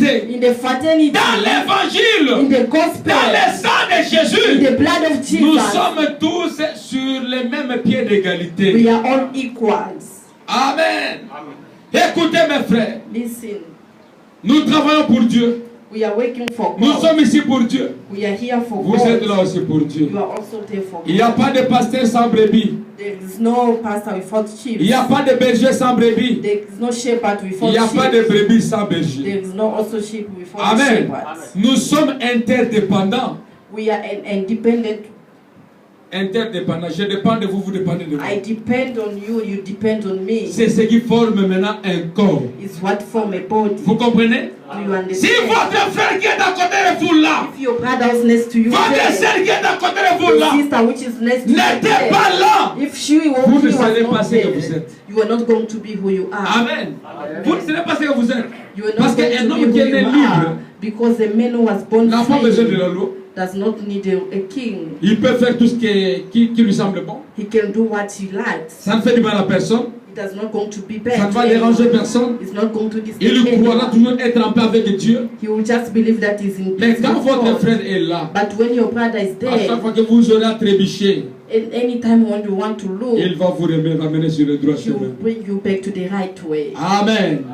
fraternité, in the fraternity, dans l'évangile, in the gospel, dans le sang de in Jésus, the blood of nous Jesus, sommes tous sur les mêmes pieds d'égalité. we are all equals. Amen. Écoutez mes frères, Listen, nous travaillons pour Dieu. we are working for Nous God. sommes ici pour Dieu. We are here for Vous êtes là God. aussi pour Dieu. You are also there for Il n'y a God. pas de pasteur sans brebis. There is no pastor without sheep. Il n'y a pas de berger sans brebis. There is no shepherd Il without n'y a pas de sheep. brebis sans berger. There is no also sheep without Amen. shepherds. Nous sommes interdépendants. We are an independent. Interdépendants. Je dépends de vous, vous dépendez de moi. I depend on you, you depend on me. C'est ce qui forme maintenant un corps. It's what form a body. Vous comprenez? Do you Si understand? votre frère qui est à côté de vous là, If your brother is next to you, votre there, soeur qui est à côté de vous your là, sister which is next to you, n'était there, pas là, if she or vous ne he savez was pas not ce que there, vous êtes. you are not going to be who you are. Amen. Vous ne savez pas ce que vous êtes. You are Parce not going qu'un to homme be qui who est né you libre are because a man who was born n'a pas besoin de free la loi. does not need a king. Il peut faire tout ce qui lui semble bon. He can do what he likes. Ça ne fait du mal à personne. It does not going to be bad. Ça ne to va déranger anyone. personne. It's not going to disturb Il croira anyone. toujours être en paix avec Dieu. He will just believe that he's in Mais peace quand with votre God. frère est là, But when your brother is à chaque there, fois que vous aurez à trébucher, and anytime when you want to look, il va vous ramener sur le droit he will chemin. bring you back to the right way. Amen.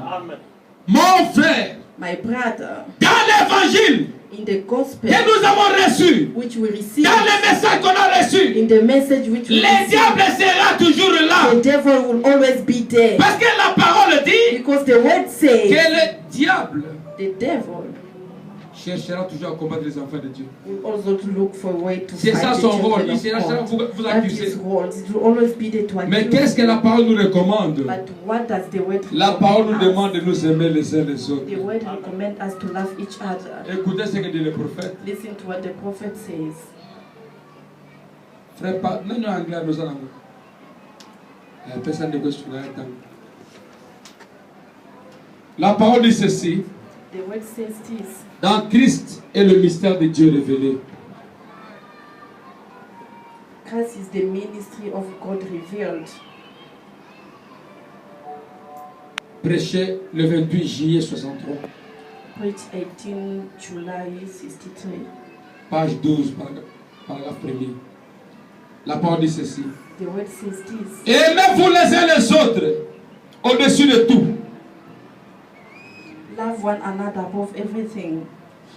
Mon frère, My brother, dans l'évangile in the gospel que nous avons reçu, which we receive, dans le message qu'on a reçu, in the message which we le receive, diable sera toujours là. the devil will always be there. Parce que la parole dit Because the word que says le diable the devil cherchera toujours à combattre les enfants de Dieu. will also look for a way to C'est fight ça the son rôle. children Il of cherchera à God. vous That accuser. is role. It will always be there to Mais accuse. qu'est-ce que la parole nous recommande? But what does the word La recommend parole nous us? demande de nous aimer les uns les autres. The word recommend us to love each other. Écoutez ce que dit le prophète. Listen to what the prophet says. Frère, non, non, anglais, nous allons. Personne ne peut se faire. La parole dit ceci. The word says this. Dans Christ est le mystère de Dieu révélé. Christ is the ministry of God revealed. Prêché le 28 juillet 63, Preach 18 July 63. page 12, paragraphe 1er. La parole dit ceci. The word says this. Aimez-vous les uns les autres au-dessus de tout. Love one another above everything.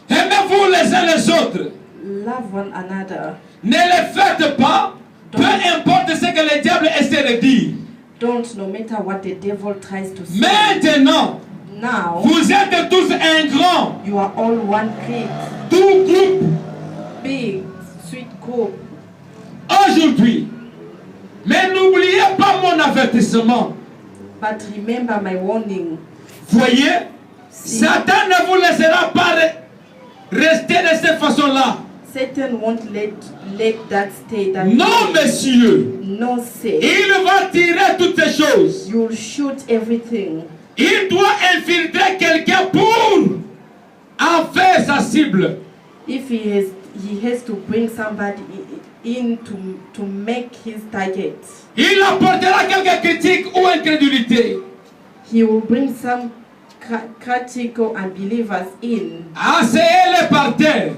Aimez-vous les uns les autres. Love one another. Ne les faites pas, peu importe ce que le diable essaie de dire. Don't, no matter what the devil tries to say. Maintenant, Now, vous êtes tous un grand, you are all one clique. tout groupe. Big, sweet group. Aujourd'hui, mais n'oubliez pas mon avertissement. But remember my warning. Voyez, Satan ne vous laissera pas rester de cette façon-là. Satan won't let that stay that Non, way. monsieur. No, say. Il va tirer toutes ces choses. You'll shoot everything. Il doit infiltrer quelqu'un pour en faire sa cible. If he has to bring somebody in to make his target. Il apportera quelques critiques ou incrédulité. He will bring some critical unbelievers in. Asseyez-les par terre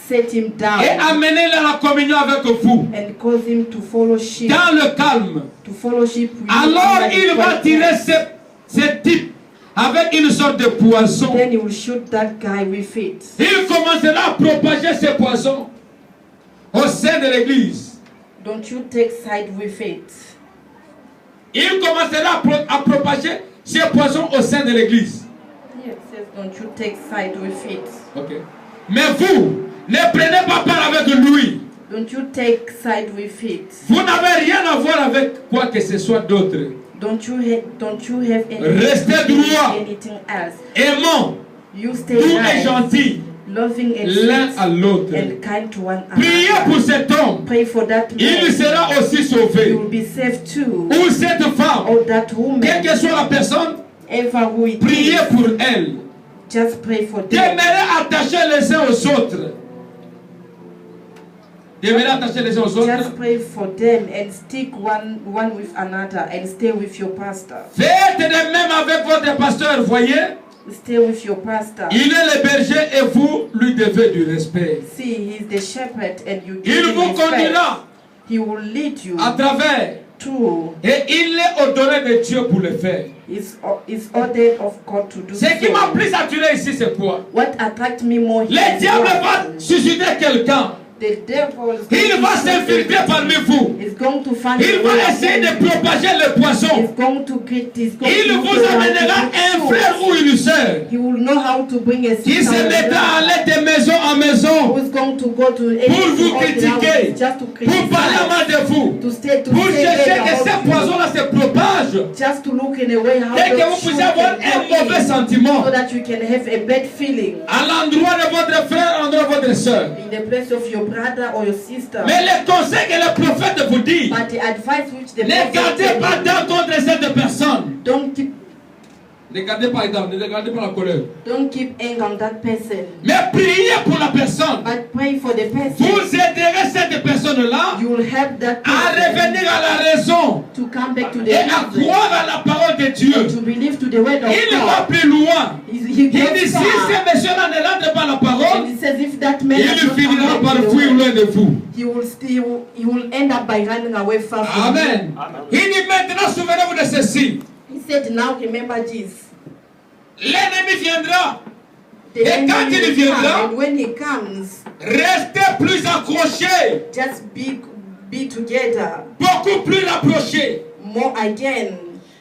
Set him down. et amenez-les à la communion avec vous. And cause him to fellowship. Dans le calme. To fellowship with Alors you. il va tirer ce type avec une sorte de poison. Then he will shoot that guy with it. Il commencera à propager ce poison au sein de l'église. Don't you take side with it. Il commencera à propager ce poison au sein de l'église. Yes, says don't you take side with it. Okay. Mais vous, ne prenez pas part avec lui. Don't you take side with it. Vous n'avez rien à voir avec quoi que ce soit d'autre. Don't you have anything, Restez droit. anything else. Aimons, You stay doux et nice, gentils, loving and l'un à sweet l'autre. and kind to one Priez another. pour cet homme. Pray for that Il man. sera aussi You sauvé. will be saved too. Ou cette femme, Or that quelle woman, que soit la personne, ever who it priez is, pour elle. just pray for them. Demeurez attachés les uns aux autres. Demeurez attachés les uns aux autres. Just pray for them and stick one with another and stay with your pastor. Faites de même avec votre pasteur, voyez. stay with your pastor. Il est le berger et vous lui devez du respect. See, he's the shepherd and you give Il him vous respect. conduira He will lead you à travers. through. Et il est ordonné de Dieu pour le faire. It's ordered of God to do Ce qui m'a so. plus attiré ici, c'est quoi? What attracts me more here Le is diable what? va susciter quelqu'un. The devil is Il going va to s'infiltrer parmi vous. He's going to find Il a way va essayer de among you. propager le poison. He's going to get he's going Il to vous know how to amènera do un so. frère ou une sœur He will know how to bring a qui sister se or a mettra à brother aller de maison en maison who's going to go to pour vous all the critiquer, houses just to pour parler criticize, mal de vous, to stay to pour say chercher bad que ce about you, poison-là se propage just to look in a way how et que the vous truth puissiez avoir can un go mauvais in, sentiment so that you can have a bad feeling à l'endroit de votre frère, à l'endroit de votre sœur. in the place of your brother or your sister. Mais le conseil que le prophète vous dit, But the advice which the ne gardez pas prophet dents contre cette personne. Ne gardez pas les dents, ne gardez pas la colère. don't keep anger on that person, Mais priez pour la personne. but pray for the person. Vous aiderez cette personne-là You will help that à person revenir à la raison to come back to the et à reason, croire à la parole de Dieu. to believe to the word of Il va God. plus loin. He Il goes dit si far. ce monsieur-là ne rentre pas la And parole, he says if that man il does not finira come par back to the fuir word, loin de vous. he will end up by running away far from you. Amen. Il dit maintenant, souvenez-vous de ceci. He said, now remember this. L'ennemi viendra. The Et quand enemy il will viendra, come, and when he comes, restez plus accrochés, just be together beaucoup plus rapprochés. more again.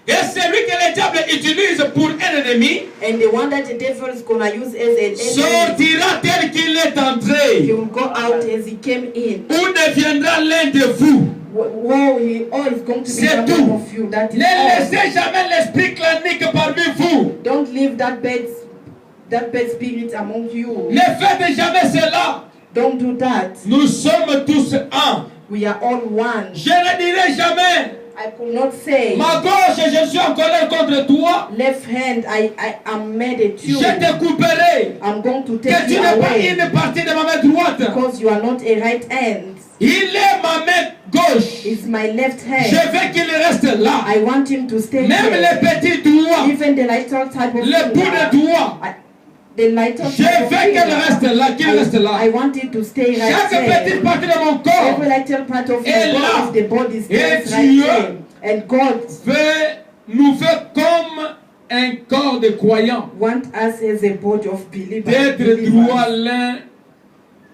Et celui que le diable utilise pour un ennemi And the one that the devil is gonna use as an enemy, sortira tel qu'il est he entré will go out as he came in. ou deviendra l'un de vous. Wow, he is going to be C'est one tout. of you. That is Ne all. laissez jamais l'esprit clanique parmi vous. Don't leave that bad spirit among you. Ne faites jamais cela. Don't do that. Nous sommes tous un. We are all one. Je ne dirai jamais, I could not say ma gauche, je suis en colère contre toi. left hand, I am mad at you. Je te couperai. I'm going to Que take tu you n'es pas away une partie de ma main droite. because you are not a right hand. Il est ma main gauche. It's my left Je hand. veux qu'il reste là. I want him to stay Même there. les petits doigts, Even the little type of les bouts de finger, doigts. the little Je type of veux qu'elle reste finger, là, qu'il reste là. I want it to stay right Chaque there. petite partie de mon corps Every little part of est the là. body stays Et right Dieu there. And God nous fait comme un corps de croyants, wants us as a body of believers, d'être droit l'un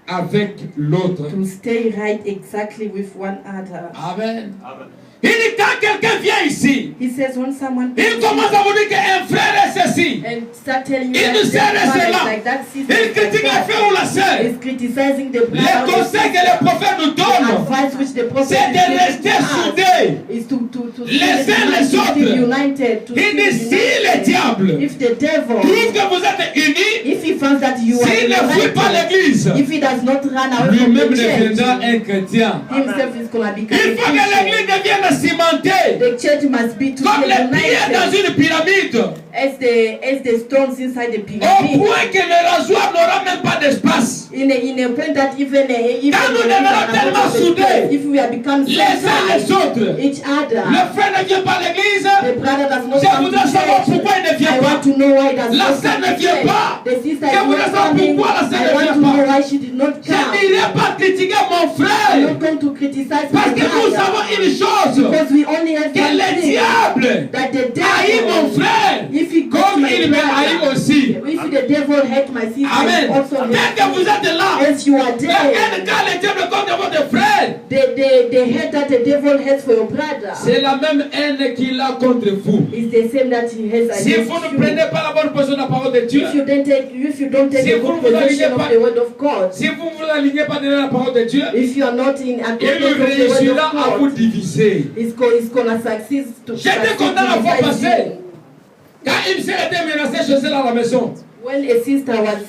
avec l'autre. to stay right exactly with one another. Amen. Il dit quand quelqu'un vient ici, He says when someone il commence à vous dire qu'un frère est ceci. and start telling you Il that nous the sert brother cela. is like that, sister Il is like critique le frère ou la that. sœur. He's criticizing the Les brother. conseils que le prophète nous The donne, advice which the prophet c'est de is rester giving us soudés. is to Les stay uns les united, to autres. stay united, to Il stay dit si le united. diable If the devil, trouve que vous êtes unis, if he finds that you are s'il ne fuit pas united, l'église, if he does not run away from lui-même the church, deviendra un chrétien. himself is gonna become Il a faut que l'église Christian. devienne cimentée, The church must be to comme be les pierres dans united une pyramide, as the stones inside the au pyramid. point que le rasoir n'aura même pas d'espace. In a point that even Quand nous devenons tellement soudés, if we have become les uns les autres, each other, le frère ne vient pas à l'église, the brother does not je come to voudrais savoir church. pourquoi il ne I vient pas. want to know why does La not sœur come ne to vient church. pas. The sister Je is voudrais not savoir coming. pourquoi la sœur I ne want vient to know pas. why she did not Je come. n'irai pas critiquer mon I'm frère, not going to criticize parce my que nous brother savons une chose, because we only have que one le thing, diable that the haït mon devil, frère, if he goes comme my il me haït brother, aussi. if the devil hate my sister, Amen. he also Dès hate que vous me. êtes là, As you are la there, haine quand le diable contre votre frère, the hate that the devil has for your brother c'est la même haine qu'il a contre vous. is the same that he has Si against vous ne you. prenez pas la bonne position de la parole de Dieu, If you don't take Si a vous good vous alignez possession pas- of the word of God, si vous ne vous alignez pas derrière la parole de Dieu, if you are not in il accordance with the word réussira of à vous God, diviser. it's gonna succeed to J'étais content la fois divide passée. you. Quand une sœur était menacée chez elle à la maison, When a sister had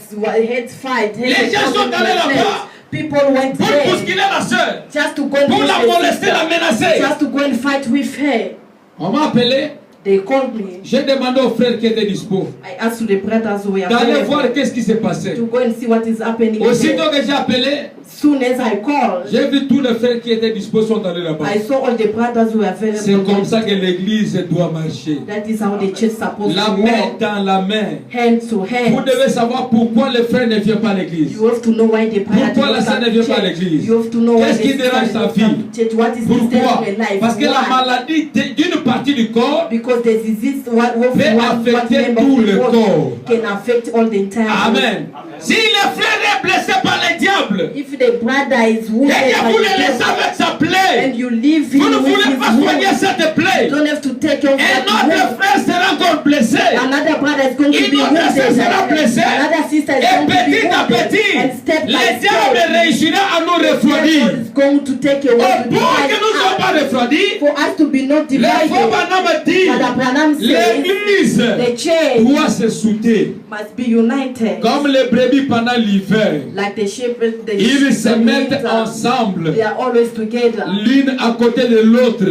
fight, had les a gens sont problem allés with là-bas friends, people went pour there bousculer la sœur, just to go and pour push la the molester, la sister, menacer. just to go and fight with her. On m'a appelé, They called me. J'ai demandé aux frères qui étaient dispo I asked the brothers who were d'aller available voir qu'est-ce qui s'est passé. to go and see what is happening Aussitôt there. que j'ai appelé, Soon as I called, j'ai vu tous les frères qui étaient dispo sont allés là-bas. I saw all the brothers who were C'est available. comme ça que l'église doit marcher. That is how the church is supposed La to main walk, dans la main. hand to Vous hand. devez savoir pourquoi les frères ne viennent pas à l'église. You have to know why the prayer Pourquoi la does sœur not ne vient pas à come to church. l'église? You have to know why Qu'est-ce the qui sister dérange does sa not fille? come to church. What is Pourquoi? disturbing her life? Parce que la Why? maladie d'une partie du corps Because the disease, what peut affecter member tout of the le body corps. can affect all the entire body. Amen. Si le frère est blessé par le diable, If the brother is wounded et que by vous the le laissez devil avec sa plaie, and you leave vous ne him with voulez his pas soigner wound, cette you plaie, don't have to take care of un that autre wound. frère sera encore blessé. Another brother is going to be Une autre wounded. sœur sera blessée. Another sister is Et going to be petit à wounded. petit, And step by le diable step, réussira à nous the refroidir. devil is going to take away Au to point que divide nous ne sommes us. pas refroidis, For us to be not le frère divided, Branham dit, Father Branham says, l'église the church doit se souder. must be united. Comme les brebis pendant l'hiver. Like the shepherds, the Ils se sheep in mettent winter, ensemble, they are always together, l'une à côté de l'autre,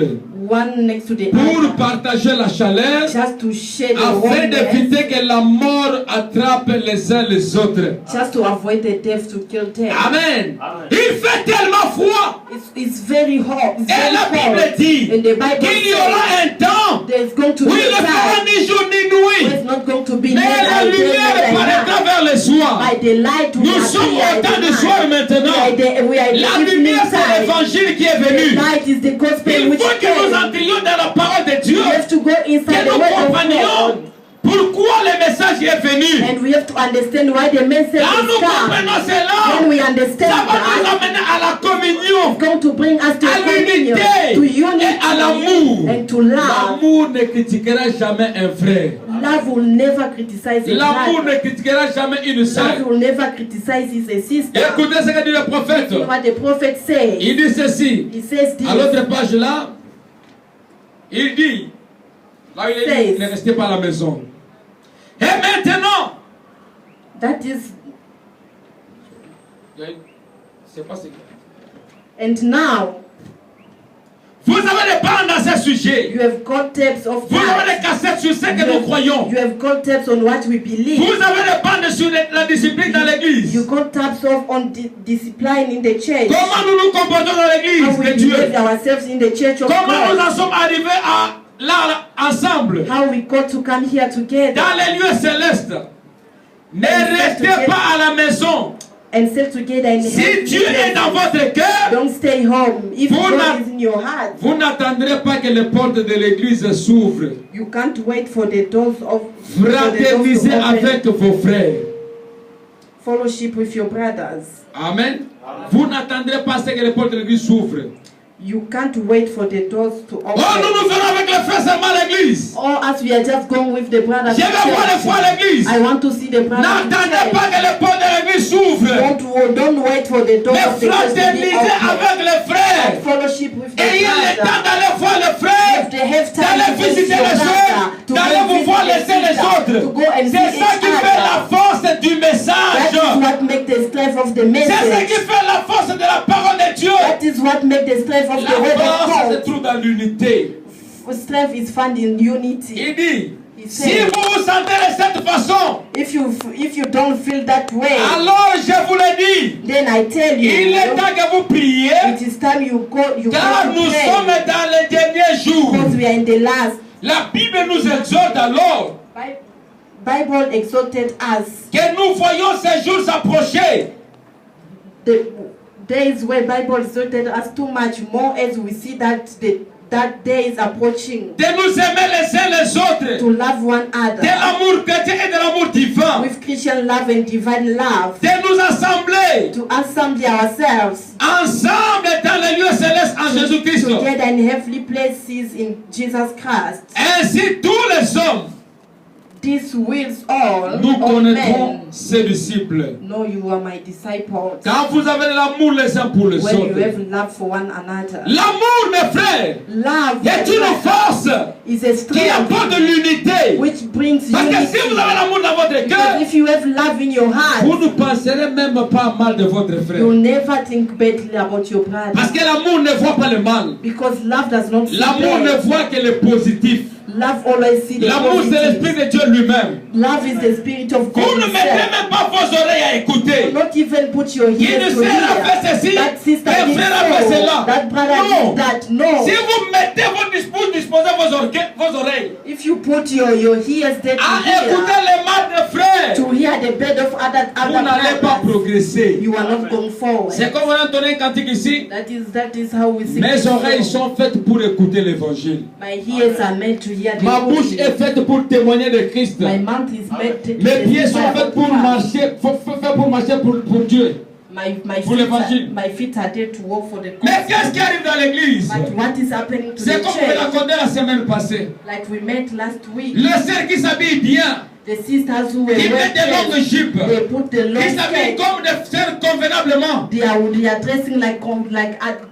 one next to the pour other, partager la chaleur, just to share the afin warmth, d'éviter que la mort attrape les uns les autres. just to avoid the death to kill them. Amen. Il fait tellement froid. It's very hot. It's Et very la Bible cold. dit And the Bible qu'il y aura says un temps there's going to où be il ne a fera time ni jour ni where nuit, it's not going to be mais night la and day, lumière night and paraîtra night. vers le soir. By the light we Nous are sommes au temps du night. soir maintenant. We are La in the evening lumière, c'est time. l'évangile qui est The venu. light is the gospel Il which faut que nous came. entrions dans la parole de Dieu, We have to go que inside the nous word of comprenions God. pourquoi le message est venu. And we have to understand why the message Quand is nous come. comprenons cela, When we ça understand va nous that, amener à la communion, it's going to bring us to à communion, l'unité to et à l'amour. unity, and to love. L'amour ne critiquera jamais un frère. Love will never criticize a L'amour brother. ne critiquera jamais une sœur. Love will never criticize a sister. Écoutez ce que dit le prophète. You know what the prophet says? Il dit ceci. He says this. À l'autre page là, il dit, là il est resté par la maison. Et maintenant, That is, c'est pas ce que... and now Vous avez des bandes dans ce sujet. you have got tapes of Vous avez that. des cassettes sur ce que nous croyons. You have got tapes on what we believe. Vous avez des bandes sur la discipline dans l'église. You got tapes of on discipline in the church. Comment nous nous comportons dans How l'église we de Dieu. behave ourselves in the church of Comment nous God. en sommes arrivés à là ensemble How we got to come here together dans les lieux célestes. Ne restez pas à la maison. and sit together in Si heavenly Dieu est dans places. votre cœur, Don't stay home. If Vous n'a- God is in your heart, vous n'attendrez pas que les portes de l'église s'ouvrent. you can't wait for the doors of Fraternisez to open. avec vos frères. Fellowship with your brothers. Amen. Vous n'attendrez pas que les portes de l'église s'ouvrent. You can't wait for the doors to Oh, nous open. nous venons avec les frères seulement à l'église. Or as we are just going with the brothers Je to vais voir les frères à l'église. I want to see the brothers to N'attendez church. pas que les portes de l'église s'ouvrent. Don't wait for the doors Mais of the church to be fraternisez open. avec les frères. Fellowship with the Ayez le temps brothers. d'aller voir les frères, If they have time d'aller to visit visiter your les brother, autres, to d'aller go vous visit voir your les uns les sister, autres. to go and C'est see ça each qui fait la other. force du That message. is what makes the strength of the C'est ce message. qui fait la force de la parole de Dieu. That is what makes the strength of the word La of force se God. trouve dans l'unité. Strength is found in unity. Il dit, He si said, vous vous sentez de cette façon, if you don't feel that way, alors je vous le dis, then I tell il est you, temps que vous priez, it is time you go car to nous sommes pray, dans les derniers jours. because we are in the last. La Bible nous exhorte alors Bible exhorted us. que nous voyons ces jours s'approcher. The days where Bible exhorted us too much more as we see that that day is approaching, De nous aimer les uns les autres. to love one De another l'amour chrétien et de l'amour divin. with Christian love and divine love, De nous assembler to assemble ourselves ensemble dans les lieux célestes en Jésus-Christ. together in heavenly places in Jesus Christ. Ainsi tous les hommes, This wills all connaîtrons men ses disciples. know you are my disciples. Quand vous avez de l'amour les uns pour les When you autres. have love for one another. L'amour, mes frères, Love est une force is a qui strength apporte l'unité. which brings Parce que unity. si vous avez l'amour dans votre Because cœur, if you have love in your heart, vous ne penserez même pas mal de votre frère. you'll never think badly about your brother. Parce que l'amour ne voit pas le mal. Because love does not see L'amour ne bad. voit que le positif. Love always sees the L'amour, c'est positive. l'Esprit de Dieu lui-même. Love is the spirit of God Vous ne mettez himself. même pas vos oreilles à écouter. Not even put your Il ears ne to sait a fait hear. ceci, That sister un did frère a fait so. cela. That brother Non. did that. No. Si vous mettez vous disposez vos oreilles If you put your ears there à to hear, écouter les mal de frères, to hear the bed of other vous n'allez pas brothers, progresser. you are not going forward. C'est comme on a entonné un cantique ici. That is how we sing. Mes this oreilles song. sont faites pour écouter l'évangile. My ears are meant to hear the Ma bouche gospel. est faite pour témoigner de Christ. My mouth is meant to Mes pieds sont testify faits of pour God. marcher, faits pour marcher pour Dieu. Pour l'évangile. My feet are there to walk for the Mais gospel. qu'est-ce qui arrive dans l'église? But what is happening to C'est the comme on l'a church? raconté la semaine passée. Like we met last week, Les sœurs qui s'habillent bien, the sisters who were qui mettent des longues wearing, jupes, they put the long qui s'habillent skirt. comme des sœurs convenablement, They are dressing like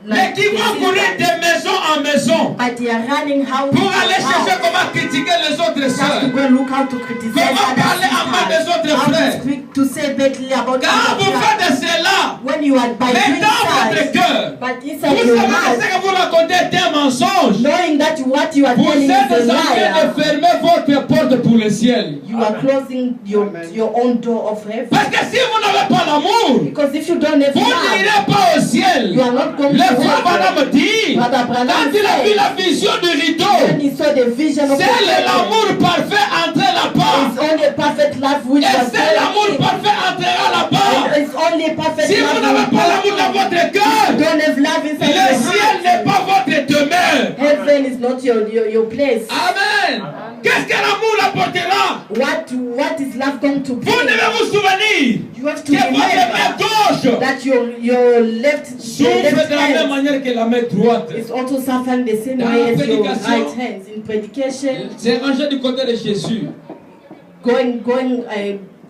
mais qui the vont courir sisters. de maison en maison But they are running house pour to aller chercher house. comment critiquer les autres Just to sœurs. go and look how to criticize Comment parler en mal des other autres sisters. How frères. to speak, to say badly about Quand vous other faites brothers. cela, When you are by mais doing dans votre that, cœur, but vous inside savez your que heart, ce que vous racontez est un mensonge. knowing that what you are Vous telling êtes is en a train liar, de fermer votre porte pour le ciel. you are closing your own door of heaven. Parce que si vous n'avez pas l'amour, Because if you don't have vous love, n'irez pas au ciel. you are not going Le to frère heaven. Branham dit, Brother Branham quand il a vu said, la vision du when rideau, he saw the vision of the c'est heaven, l'amour parfait entre it's là-bas. only perfect love which Et was c'est l'amour there. parfait entrera là-bas. It's only perfect Si vous love. n'avez pas l'amour dans votre cœur, Don't have love inside le your ciel n'est heart. pas votre demeure. Heaven is not your place. Amen. Qu'est-ce que l'amour apportera? What is love going to be? Vous devez vous souvenir You have to que votre main remember gauche that your left souffre de la même hand manière que la main droite. is also suffering the same Dans way la as your prédication, right hand. In predication, C'est rangé du côté de Jésus.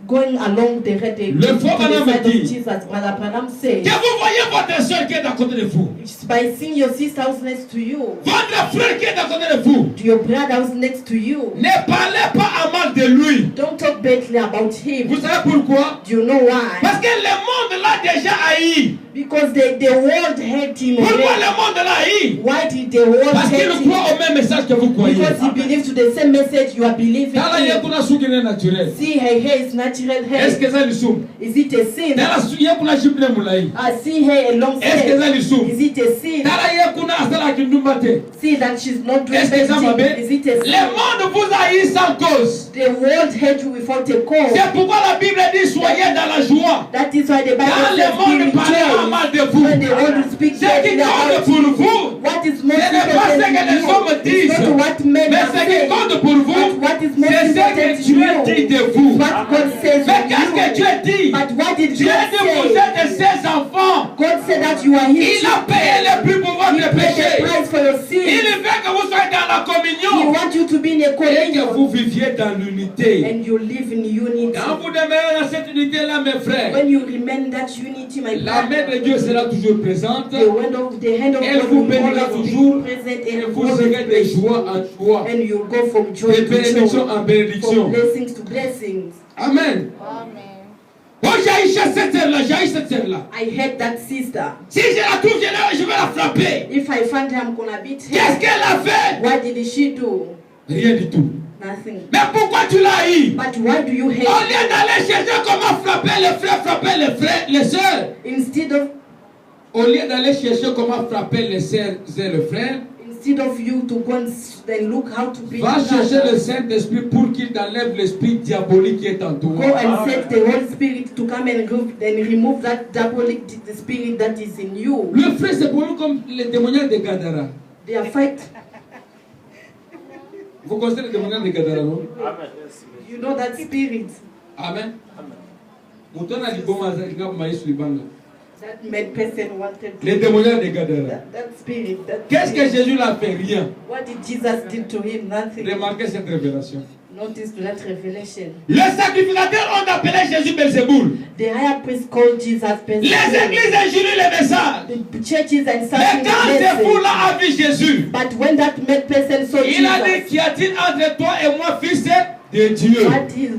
going along the Le faux Branham side of dit Jesus, Brother Branham says, que vous voyez votre soeur qui est à côté de vous, it's by seeing your sister who's next to you, votre frère qui est à côté de vous, your brother who's next to you. ne parlez pas à mal de lui. Don't talk badly about him. Vous savez pourquoi? Do you know why? Parce que le monde l'a déjà haï. Because the world hate him Pourquoi already. le monde l'a haï? Why did the world Parce qu'il hate him? croit au même message que vous croyez. Because he believes to the same message you are believing Dans la in. yekuna sukine naturel. See her hair is natural hair. Est-ce que ça lui somme? Is it a sin? Dans la yekuna jibne mulai. See her a long Est-ce que ça hair. lui somme? Is it a sin? Dans la yekuna asala kindumbate. See that she's not doing Est-ce que ça m'a anything. Is it a Le sin? monde vous haït sans cause. The world hate you without a cause. C'est pourquoi la Bible dit soyez dans la joie. That is why the Quand Bible le says be monde parle mal rejoiced. de vous, When the world speaks ce qui badly compte about pour you. vous, What is ce most n'est pas ce que les important hommes to you? disent, It's not what men mais are ce qui saying. compte pour vous, But what is most c'est ce important que to Dieu you? dit de vous. What God says Mais of qu'est-ce que you. Dieu dit? But what did Dieu God dit vous say? êtes ses enfants. God said that you are His Il a payé le prix pour He votre paid the péché. price for your Il sin. veut que vous soyez dans la He communion wants you to be in a et que communion vous viviez dans l'unité. and you live in unity. Quand vous demeurez dans cette unité-là, mes frères, When you remain that unity, my la main de brother, Dieu sera toujours présente. the hand of Elle God vous will bénira always toujours be present et and vous always serez de bless you. joie en joie, And you go from joy de to bénédiction joy, en bénédiction. from blessings to blessings. Amen. Oh, j'haïs cette sœur-là, j'haïs cette sœur-là. I hate that sister. Si je la trouve, je vais la frapper. If I find her, I'm gonna beat Qu'est-ce her. qu'elle a fait? What did she do? Rien du tout. Nothing. Mais pourquoi tu l'as haï? But why do you Au hate lieu her? d'aller chercher comment frapper les frères, les sœurs, Instead of et les frères, Instead of you to go and then look how to be va chercher le another, Saint-Esprit pour qu'il enlève l'esprit diabolique qui est en go toi. and set the Holy Spirit to come and remove that diabolic the spirit that is in you. Le frère, c'est pour nous comme les témoignages de Gadara. They are fight. Vous connaissez les témoignages de Gadara, non? You know that spirit. Amen. Mutona liboma za ingapo maisha libanga. That mad person wanted to. Les témoignages de Gadara. That spirit. That Qu'est-ce que spirit. Jésus l'a fait? Rien. What did Jesus did to him? Nothing. Remarquez cette révélation. Notice to that revelation. Les sacrificateurs ont appelé Jésus Belzéboul. The higher priest called Jesus Les Beelzebub. églises injurient les messages. The churches and Mais quand something ce fou-là a vu Jésus, But when that mad person saw il a dit, Jesus, qu'y a-t-il entre toi et moi, fils de Dieu.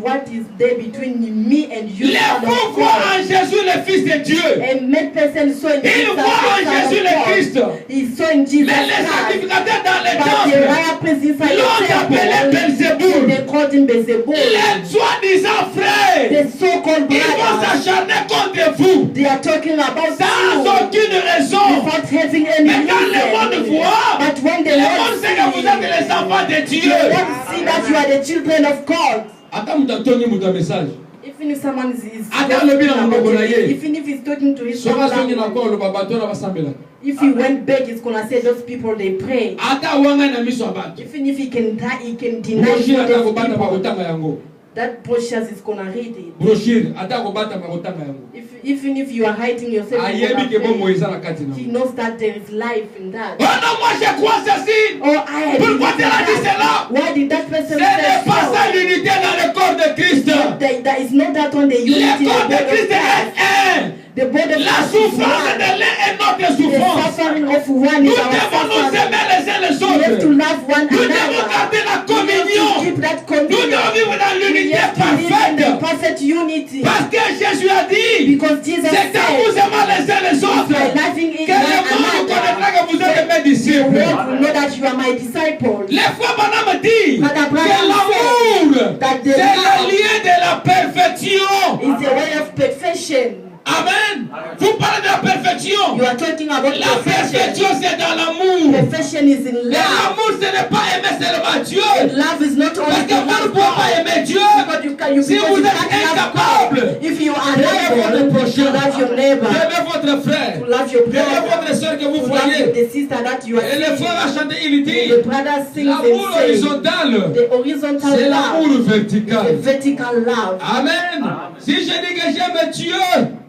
What is there between me and you? Les fous voient en Jésus le Fils de Dieu. And many persons saw in Ils Jesus voient en the Son Jésus of le God. Christ. He saw in Jesus Mais les Christ. sacrificateurs dans les But the temples, higher priest inside l'ont the appelé temple, Belzéboul. they called him Beelzebul. Les soi-disant frères, The so-called ils vont brothers, s'acharner contre vous they are talking about sans you aucune raison. without having any Mais quand le monde reason. voit, But when the le monde Lord sait que vous êtes les enfants de see, Dieu. the Lord see that you are the children of God. Attends, vous t'entendez mon message. Even if someone is Attends, le bilan, about mon it, bonnet. even if he's talking to his Soka songi na family, kwa lo babato na basambela. if he went back, he's gonna say those people they pray. Ata wanga na miso abantu. Even if he can die, he can deny Brochure ata those kobata people. bakotanga yango. That brochures is gonna read it. Brochure ata kobata bakotanga yango. Even if you are hiding yourself, he's Ayebi ke gonna bon pray. moïse na kati na. He knows that there is life in that. Oh non, moi je crois ceci. Oh, I Pourquoi tu as dit that. cela? Why did that person Ce n'est pas ça say so? l'unité dans le corps de Christ. There is no that on the unity. Le corps de the body Christ of Christ. est un. The body of La Christ is souffrance one. de l'un est notre The souffrance. suffering of one Nous is our devons nous suffering. aimer les uns les We have to autres. love one Nous devons another. garder la We have to communion. keep that Nous devons communion. vivre dans We l'unité have to live in the parfaite. perfect unity. Parce que Jésus a dit, Because Jesus c'est en vous said, aimant les uns les autres by loving que in le one monde connaîtra another, que vous êtes mes the disciples. world will know that you are my disciples. Les frères Branham dit Father que Branham l'amour, said that the c'est le love lien de la perfection. is the way of perfection. Amen. Vous parlez de la perfection. You are talking about La perfection, perfection. c'est dans l'amour. Perfection is in Et love. l'amour, ce n'est pas aimer seulement Dieu. And love is not Parce only que to vous ne love pouvez pas God. aimer Dieu But you can, you, si because vous you êtes can't love incapable God. If you are d'aimer votre unable to prochain, love your neighbor, d'aimer votre frère, to love your d'aimer brother, votre soeur que vous to love voyez. the sister that you are Et le frère a seeing. chanté, il dit, The brother sings l'amour and says, horizontal, the horizontal c'est love, l'amour the vertical. vertical love. Amen. Si je dis que j'aime Dieu,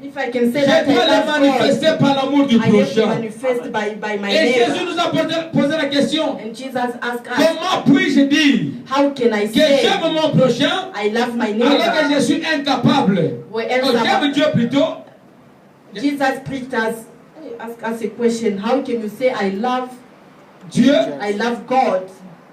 If I can say je that dois I le love God, manifester par l'amour du I have to prochain. manifest by my Et Jésus neighbor. nous a posé la question, And Jesus asked us, comment puis-je dire how can I que say j'aime mon prochain I love my alors que je neighbor? suis incapable? Where Oh, else j'aime Dieu plutôt. Jesus preached us, ask us a question. How can you say I love God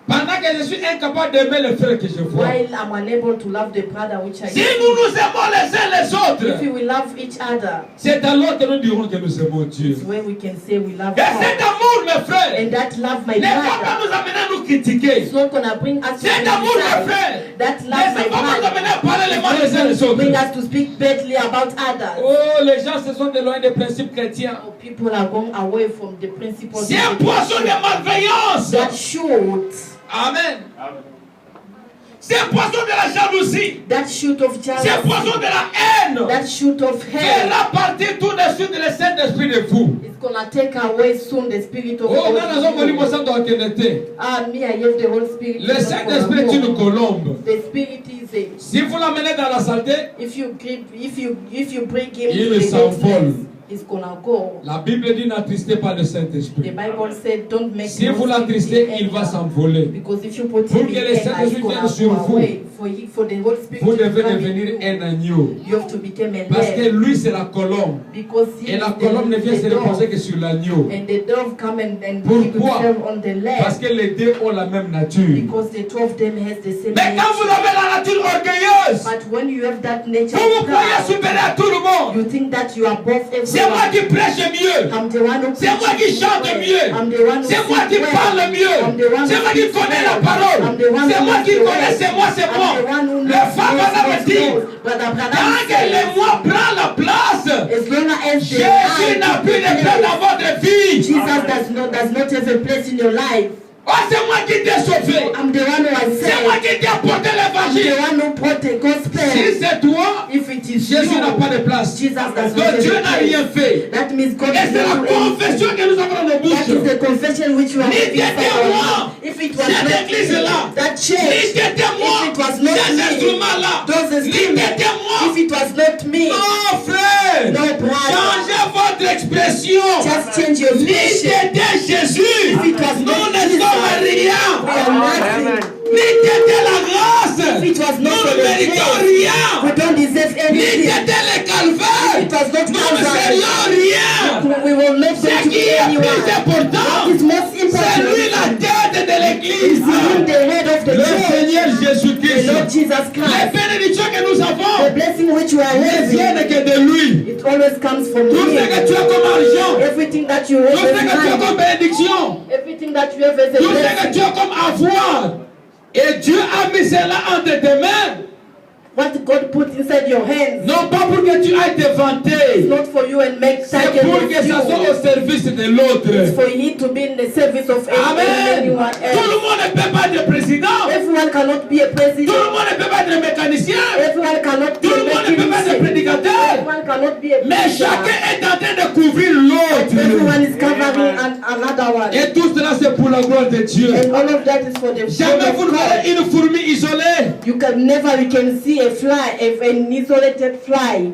Pendant que je suis incapable d'aimer le frère que je vois. while I'm unable to love the brother which I Si nous nous aimons les uns les If autres, we will love each other, c'est alors que nous dirons que nous aimons Dieu. it's where we can say we love Et cet God. amour, mes frères, And that love, my ne va pas brother, nous amener à nous critiquer. it's not gonna bring us to Cet amour, mes criticize. frères, That ne love, my va pas nous amener à brother, parler les mal les uns les it's not bring autres. us to speak badly about others. Oh, les gens se sont éloignés des principes chrétiens. Oh, people are going away from the principles C'est un of the poisson de church malveillance. that should, Amen. C'est un poisson de la jalousie. that shoot of C'est un jealousy, poisson de la haine. that shoot of hate. Fera partir tout de suite le Saint-Esprit de vous. It's gonna take away soon the spirit of Oh, God. quand nous avons dit ça dans la Trinité, Me, I have the Holy Spirit. le Saint-Esprit est une colombe. The Spirit is a. Si vous l'amenez dans la saleté, If you bring him Il to the s'envole. darkness, he's gonna go. la Bible dit n'attristez pas le The Saint-Esprit. Bible said, "Don't make." Si no vous spirit l'attristez, in il va anger. s'envoler. Because if you put Pour him que in le anger, Saint-Esprit it's gonna vienne sur go vous, away. For the Holy Spirit Vous to devez come in devenir you, un agneau. you have to become a Parce que lamb. lui, c'est la colombe. Because he Et is la colombe ne vient se the reposer dove. que sur l'agneau. And the dove come and keep Pourquoi? himself on the Parce lamb. que les deux ont la même nature. Because the two of them has the same Mais quand vous nature. avez la nature orgueilleuse, But when you have that nature, vous vous of croyez pride, supérieur à tout le monde. you think that you are above C'est moi everyone. qui prêche mieux. I'm the one who C'est moi qui preaches chante well. mieux. I'm the one who C'est moi sings qui well. parle mieux. I'm the one C'est who moi qui speaks connais well. la parole. I'm the one C'est who moi knows qui the connais, way. c'est moi, c'est I'm moi. the one who Le knows, femme me dit, Brother Branham tant que says, le moi prend la place, as long as the Jésus n'a plus de place dans votre vie. Jesus does not have a place in your life. Oh, c'est moi qui t'ai sauvé. I'm the one who has C'est moi saved. qui t'ai apporté I'm the l'évangile. one who brought the Si gospel. c'est toi, If it is Jésus n'a pas de you, place. Jesus does not Donc have Dieu a n'a place. rien fait. That means God Et is c'est la not doing confession anything. que nous avons dans nos That is bouches. the confession which you are Ni making t'étais for moi. us. If it was Cette not église-là. that Ni church, t'étais moi. if it was not Ces me, instruments-là. those Ni instruments, t'étais moi. if it was not me, Non, frère. no brother, Changez votre expression. just change your Ni expression. t'étais Jésus. If it was Nous not ne Jesus, sommes we rien. are nothing. Ni t'étais la grâce. If it was Nous not for ne the méritons grace, we rien. don't deserve Ni anything. t'étais le calvaire. If it was not Nous ne Calvary, serions rien. we will not Ce go to qui est plus anyone. important, What is most c'est lui la important tête de is l'église. him, the head of the Le church. Seigneur The Jésus-Christ. Lord Lord Jesus Les Christ. bénédictions que nous The avons blessing which we are ne having, viennent que de lui. it always comes from Tout ce que tu Him. as comme argent, Everything that you tout have ce que tu as as comme money, bénédiction, everything that you have as a tout ce que tu blessing, as comme avoir, et Dieu a mis cela entre tes mains, what God put inside your hands, non pas pour que tu ailles te it's vanter, not for you and make c'est target pour que of ça soit au you. service de l'autre. It's for you to be in the service of Amen. anyone Tout le else. monde ne peut pas être président. Everyone cannot be a Tout le president. monde ne peut pas être mécanicien. Everyone cannot be Tout le a monde ne peut pas être mechanician. prédicateur. Everyone cannot be a Mais preacher. chacun est en train de couvrir Everyone l'autre. is covering another one. Et tout cela c'est pour la gloire de Dieu. And all of that is for the Jamais vous glory ne of verrez God. une fourmi isolée. You can see a fly, an isolated fly.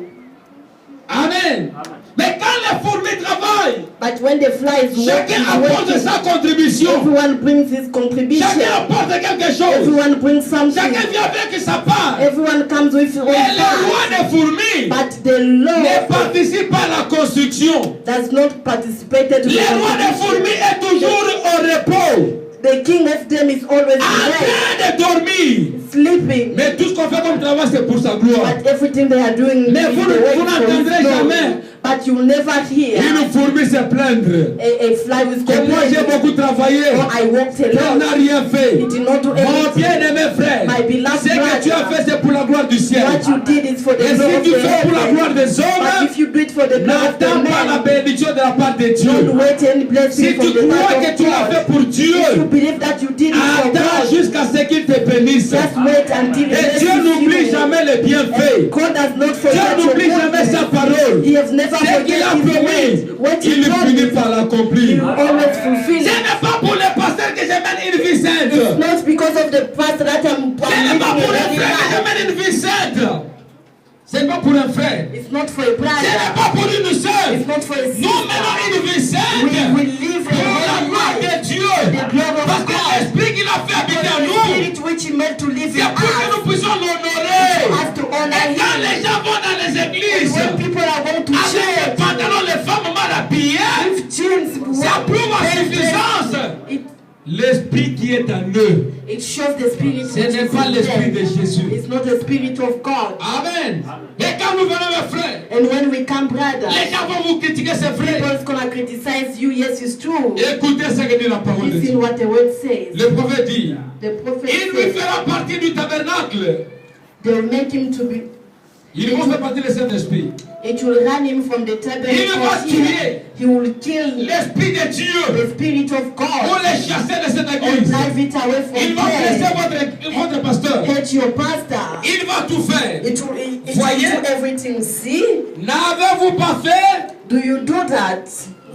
Amen. Mais quand les fourmis travaillent, But when the fly is chacun apporte working, sa contribution. everyone brings his Chacun contribution. apporte quelque chose. Everyone brings something. Chacun vient avec sa part. Everyone comes with his own Et le roi part. des fourmis But the ne Lord participe pas à la construction. does not participate in the Le roi des fourmis contribution. est toujours au repos, The king of them is always en awake, train de dormir. sleeping. Mais tout ce qu'on fait comme travail, c'est pour sa gloire. But everything they are doing Mais is vous the way vous for n'entendrez his glory. jamais But you will never hear une fourmi se plaindre. a fly with Que moi j'ai complaint. beaucoup travaillé, Oh, I walked tu alone. n'as rien fait. He did not do Mon anything. bien-aimé frère, My beloved ce que tu as brother, fait, c'est pour la gloire du ciel. what you did is for the Et glory si of tu the fais pour la heaven. gloire des But hommes, if you do it for the glory of the n'attends pas la man, bénédiction de la part de don't Dieu. wait any blessing Si from tu the crois part que of tu l'as fait God. pour If you Dieu, believe that you did it for attends God, jusqu'à ce qu'il te bénisse. just wait until he Et Dieu blesses n'oublie you. jamais les bienfaits. God does not Dieu forget your n'oublie jamais sa goodness. parole. He has never Ce qu'il forget a his promis, word. What he il finit promised, par he l'accomplir. will always fulfill Ce it. n'est pas pour les pasteurs que je mène une vie It's sainte. not because of the pastor that I'm Ce n'est pas living pour a un holy frère que je life. mène une vie sainte. Ce n'est pas pour un frère. It's not for a Ce n'est brother. pas pour une sœur. It's not for a Nous menons sister. une vie sainte We live a pour la holy gloire life. de Dieu. The glory of Parce que God. l'esprit qu'il a fait habiter en The nous, spirit which he made to live in c'est pour que us. nous puissions l'honorer. Us to honor Et quand him. les gens vont dans les églises, When people are going to avec les church, pantalons, les femmes mal habillées, with jeans, ça prouve en suffisance l'esprit qui est en eux. it shows the spirit Ce which n'est is pas in l'esprit de them. Jésus. It's not the spirit of God. Amen. Et quand nous venons, mes frères, And when we come, brothers, les gens vont vous critiquer, c'est vrai. people's gonna criticize you. Yes, it's true. Écoutez ce que dit la parole de Listen Dieu. what the word says. Le prophète dit, The prophet il lui says fera partie du tabernacle. they will make him to be. Il va faire partie de cet esprit. It will run him from the Il va tabernacle tuer here. He will kill l'esprit de Dieu the spirit of pour God les chasser de cette and église. drive it away Il from va blesser there. votre pasteur. Hate your pastor. Il va tout faire. It will Voyez? do everything. See? N'avez-vous pas fait? Do you do that?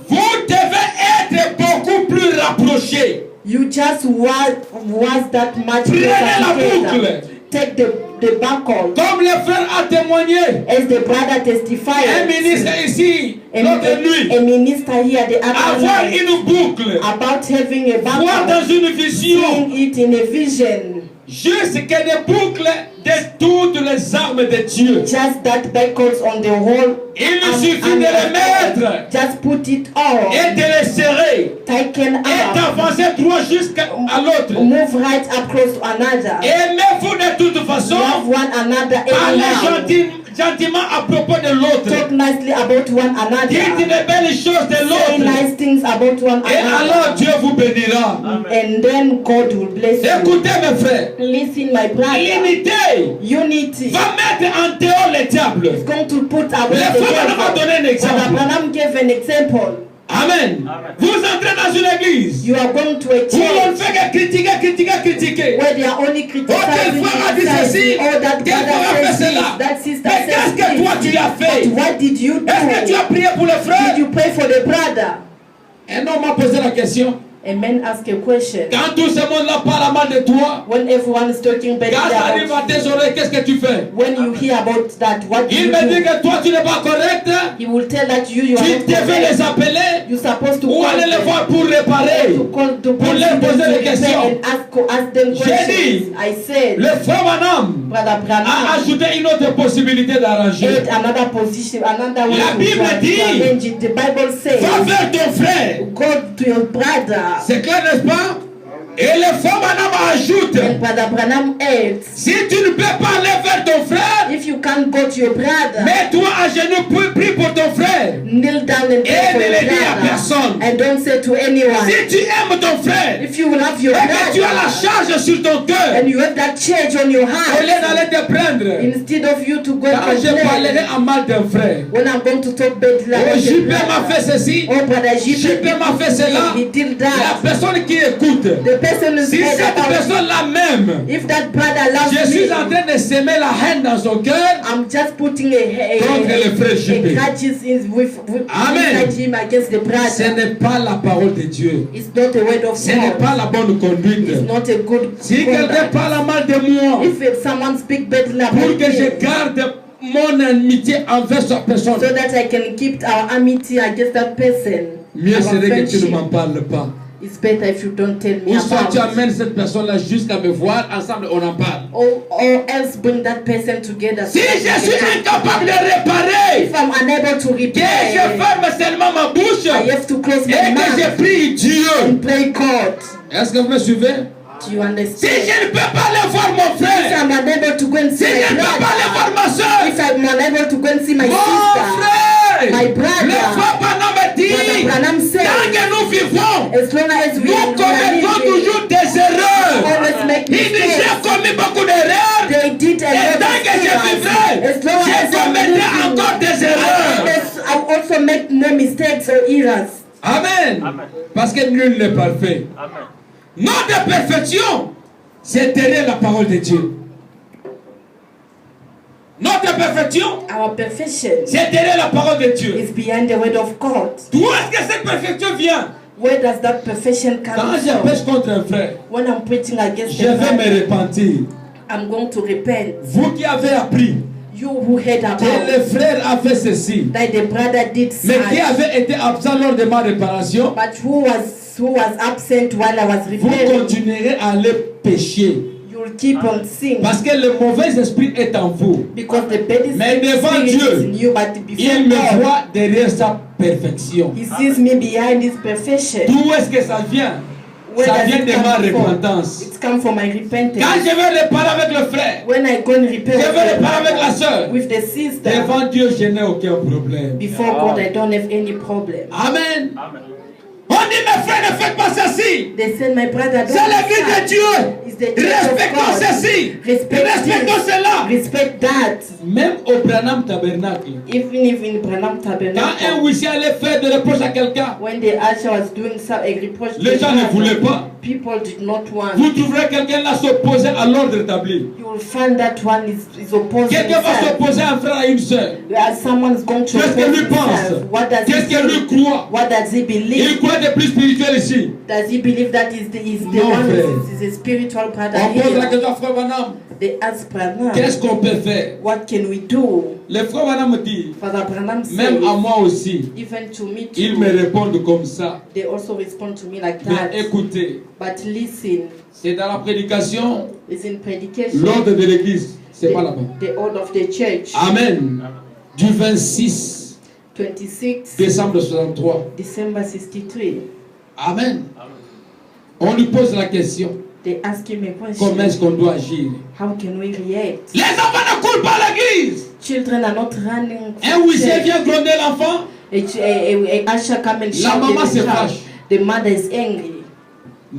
Vous devez être beaucoup plus rapprochés. You just was that much Prenez la closer boucle. together. Take the buckle. Comme le frère a témoigné, As the brother un testified, ministre ici, l'autre de lui, a minister here the other avoir night une boucle, about having a voir dans buckle, une vision, seeing it in a vision. juste que des boucles de toutes les armes de Dieu. Just that buckles on the whole. Il suffit de les mettre Just put it on. et de les serrer Taken et up. d'avancer droit jusqu'à l'autre. Move right across to another. Aimez-vous de toute façon, Love one another parlez anyhow. gentiment à propos de l'autre. Talk nicely about one Dites another. de belles choses de Say l'autre. nice things about one Et alors another. Dieu vous bénira. And then God will bless you. Écoutez mes frères, Listen, my brother. l'unité Unity va mettre en dehors les diables. is going to put away Le the frère va devil. donner un Brother exemple. Branham gave an example. Amen. Vous entrez dans une église You are going to a où on ne church fait que critiquer. where they are only criticizing, Oh, frère a dit ceci, oh, that quel frère a brother fait says cela. this, that sister Mais says qu'est-ce que toi this. tu as fait? But what did you do? Est-ce que tu as prié pour le frère? Did you pray for the brother? Un homme m'a posé la question. A man asked a question. Quand tout ce monde-là parle mal de toi, When everyone is talking bad quand ça arrive à about tes oreilles, qu'est-ce que tu fais? when you hear about that, what do Il you me dit do? que toi tu n'es pas correct. He will tell that you are Tu not devais correct. les appeler You're supposed to ou call aller les them, voir pour réparer. to Pour call leur them poser to des repair questions. and ask them J'ai questions. dit, I said, Le frère Branham Brother a Branham, ajouté une autre possibilité d'arranger. add another position, another way La to Bible dit, arrange it. The Bible Va says, vers ton frère. go to your brother. C'est clair, n'est-ce pas? Et le frère Branham ajoute, And Brother Branham adds, si tu ne peux pas aller vers ton frère, if you can't go to your brother, mets-toi à genoux, prie pour ton frère. kneel down and pray Et for ne your le dis à brother. personne. And don't say to anyone. Si tu aimes ton frère, If you love your et que tu as la brother, charge sur ton cœur, and you have that charge on your au lieu heart, d'aller te prendre, instead of you to go quand and je parlerai complain, en mal d'un frère, when I'm going to talk bad oh, about your JP m'a fait brother, ceci, oh brother JP m'a fait cela, he did la that. personne qui écoute, The person is si heard cette about personne-là même, if that brother loves je suis me, en train de semer la haine dans son cœur, I'm just putting contre le frère JP. grudges with Amen. inside him against the Ce brother. n'est pas la parole de Dieu. It's not a word of Ce n'est God. pas la bonne conduite. It's not a good Si quelqu'un conduct. parle mal de moi, If someone speak badly pour about que je me, garde mon amitié envers cette personne, so that I can keep our amity against that person, mieux our serait que tu ne friendship, m'en parles pas. it's better if you don't tell me Ou soit tu about. amènes cette personne-là jusqu'à me voir, ensemble on en parle. Or else bring that person together. Si so that je we can suis talk incapable de together. réparer, If I'm unable to que je repair, ferme seulement ma bouche I have to close et my que je mouth prie Dieu. and pray God. Est-ce que vous me suivez? Do you Si understand? je ne peux pas aller voir mon If frère, I'm unable to go and si see je my ne peux pas aller voir brother, ma soeur, if I'm unable to go and see my mon sister, frère, my brother, le frère Branham dit, Brother Branham said, tant que nous vivons, as long as we nous are commettons living, toujours des erreurs. always make Il dit, j'ai mistakes. commis beaucoup d'erreurs. They did a Et lot tant of que je things. vivrai, As long je as I'm commettrai encore living, des erreurs. I also make more mistakes or errors. Amen. Amen. Parce que nul n'est parfait. Amen. Notre perfection, c'est derrière la parole de Dieu. Notre perfection, Our perfection c'est derrière la parole de Dieu. is behind the word of God. D'où est-ce que cette perfection vient? Where does that perfection Quand come je from? pêche contre un frère, When I'm preaching against je the vais me brother, repentir. I'm going to repent. Vous qui avez appris You who heard que about le frère a fait ceci, that the brother did mais qui such, avait été absent lors de ma réparation, but who was absent while I was vous repenting, continuerez à aller pécher. you'll keep on sinning. Parce que le mauvais esprit est en vous. Because the bad Mais devant spirit Dieu, is in you, but before Il me God, voit derrière sa perfection. He sees me behind His perfection. D'où est-ce que ça vient? Where Ça does vient it de come ma from? repentance. It's come from my Quand repentance. je vais réparer avec le frère, When I go and repent je vais réparer avec la soeur, with the sister, devant Dieu, je n'ai aucun problème. before God, I don't have any problem. Amen. Amen. On dit, mes frères, ne faites pas ceci. They said, my brother, C'est l'église de Dieu. It's the church of Respectons God. ceci. Respect Respectons this. cela. Respect that. Même au Branham Tabernacle, Even if in Branham quand un Tabernacle, huissier allait faire des reproches à quelqu'un, when the usher was doing some a reproach, to les the gens ne brother, voulaient pas. people did not want. Vous trouverez quelqu'un là s'opposer à l'ordre établi. You will find that one is opposing Quelqu'un va himself. s'opposer à un frère, à une sœur. Someone is going to Qu'est-ce que oppose lui pense? himself. What does Qu'est-ce he que lui think? croit? What does he Il believe? croit être plus spirituel ici. Does he believe that is the Non, one frère. is a spiritual brother On pose la here? question à frère Branham. They ask Branham, Qu'est-ce qu'on peut faire? what can we do? Le frère Branham dit, Father Branham même à says, moi aussi, even to me ils too, me répondent comme ça. they also respond to me like Mais that. écoutez, But listen, c'est dans la prédication, it's in predication, l'ordre de l'église. C'est pas là-bas. the order of the church, Amen. Du 26 26 décembre 63. December 63. Amen. On lui pose la question, They ask him a comment est-ce question. qu'on doit agir? How can we react? Les enfants ne courent pas à l'église. Children are not running. Un huissier vient gronder l'enfant. A usher come and La shout maman at se the child. fâche. The mother is angry.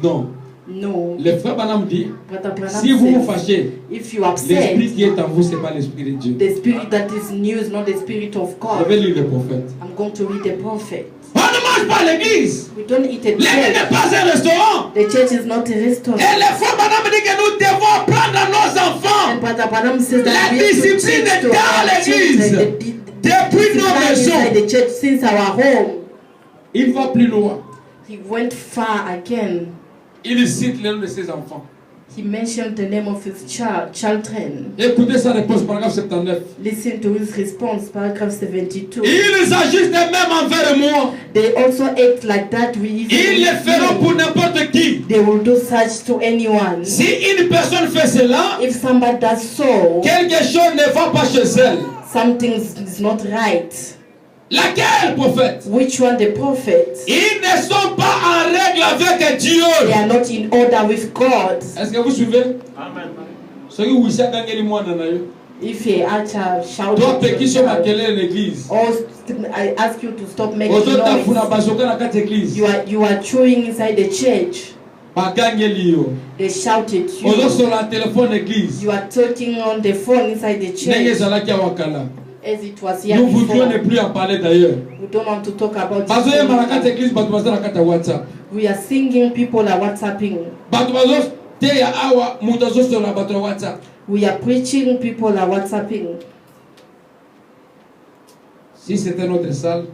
Non. No. Le frère Branham dit, Brother Branham si vous vous says, fâchez, if you l'esprit upset, qui est en vous, ce n'est pas l'esprit de Dieu. the spirit that is new is not the spirit of Je God. vais lire le prophète. I'm going to read the prophet. On ne mange pas à l'église. We don't eat at L'église n'est church. pas un restaurant. The church is not a Et restaurant. le frère Branham dit que nous devons apprendre à nos enfants And Brother Branham says la that we have to discipline teach to dans our l'église, children depuis nos discipline inside maisons. the church since our home. Il va plus loin. He went far again. Il cite le nom de ses enfants. He mentioned the name of his children. Écoutez sa réponse, paragraphe 79. Listen to his response, paragraph 72. Ils agissent de même envers moi. They also act like that. We Ils le feront pour n'importe qui. They will do such to anyone. Si une personne fait cela, If somebody does so, quelque chose ne va pas chez elle. something is not right. Laquelle prophète? Which one the prophets? Ils ne sont pas en règle avec Dieu. They are not in order with God. Est-ce que vous suivez? Amen. Ceux qui vous savent gagner les mois dans la rue. If you are shouting, toi qui sont à l'église. or I ask you to stop making noise. You are chewing inside the church. They shouted you. You are talking on the phone inside the church. As it was here Nous before. voudrions ne plus en parler d'ailleurs. We don't want to talk about it. We are singing, people are WhatsApping. We are preaching, people are WhatsApping. Si c'était notre salle,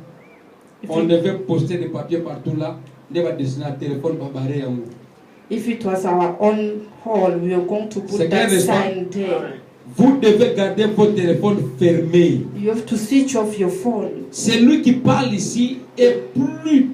on devait poster des papiers partout là. On va dessiner un téléphone pour barrer en haut. If it was our own hall, we are going to put that sign there. Vous devez garder votre téléphone fermé. You have to switch off your phone. Celui qui parle ici est plus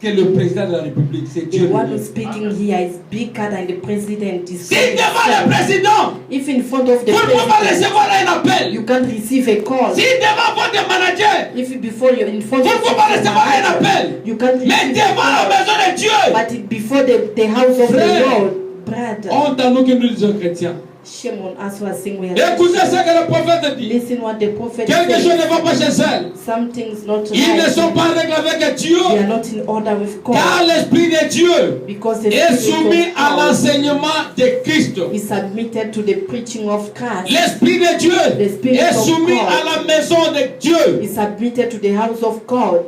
que le président de la République. C'est Dieu. The one who's speaking here is bigger than the president. Si devant le président, if in front of the vous ne pouvez pas recevoir un appel. you can't receive a call. Si devant votre manager, if before you're in front vous ne pouvez pas recevoir un appel. you can't receive mais devant la maison de Dieu, but before the house of the Lord, brother. Honte à nous que nous disons chrétiens. Shame on us who are saying we are. Écoutez ce que le prophète dit. Listen what the prophet Quelque says. chose ne va pas chez elle. Something's not Ils right. ne sont pas en règle avec Dieu. They are not in order with God. Car l'Esprit de Dieu Because the est Spirit soumis of à God l'enseignement de Christ. is submitted to the preaching of Christ. L'Esprit de Dieu The Spirit est of soumis God à la maison de Dieu. is submitted to the house of God.